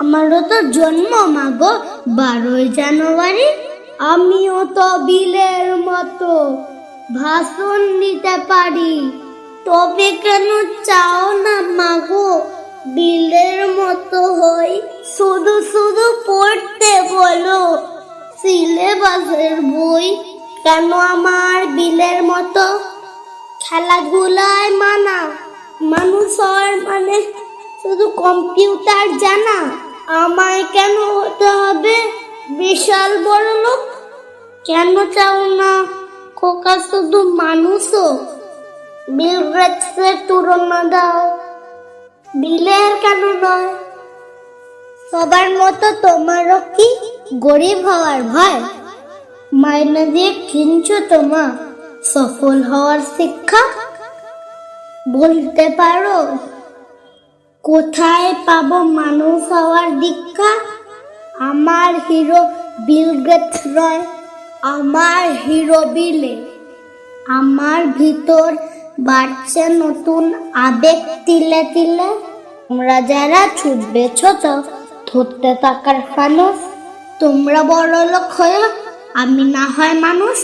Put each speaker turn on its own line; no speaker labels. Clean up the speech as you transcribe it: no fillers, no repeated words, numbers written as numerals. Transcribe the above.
আমারও তো জন্ম মাগো 12ই জানুয়ারি। আমিও তো বিলের মতো ভাষণ দিতে পারি। তবে কেন চাও না মাগো বিলের মতো হই? শুধু শুধু পড়তে বলো সিলেবাসের বই। কেন আমার বিলের মতো খেলাধুলায় মানা? মানুষ হওয়ার মানে শুধু কম্পিউটার জানা? আমায় কেন হতে হবে বিশাল বড় লোক? কেন চাও না খোকা শুধু মানুষও? বিল গেটসের তুলনা দাও, বিলের কেন নয়? সবার মতো তোমারও কি গরিব হওয়ার ভয়? মাইনে দিয়ে কিনছো তোমা সফল হওয়ার শিক্ষা? বলতে পারো কোথায় পাবো মানুষ হওয়ার দীক্ষা? আমার হিরো বিল গেটস নয়, আমার হিরো বিলে। আমার ভিতর বাড়ছে নতুন আবেগ তিলে তিলে। তোমরা যারা ছুটবে ছোট ধরতে থাকার ফানুস, তোমরা বড় লোক হয়ে আমি না হয় মানুষ।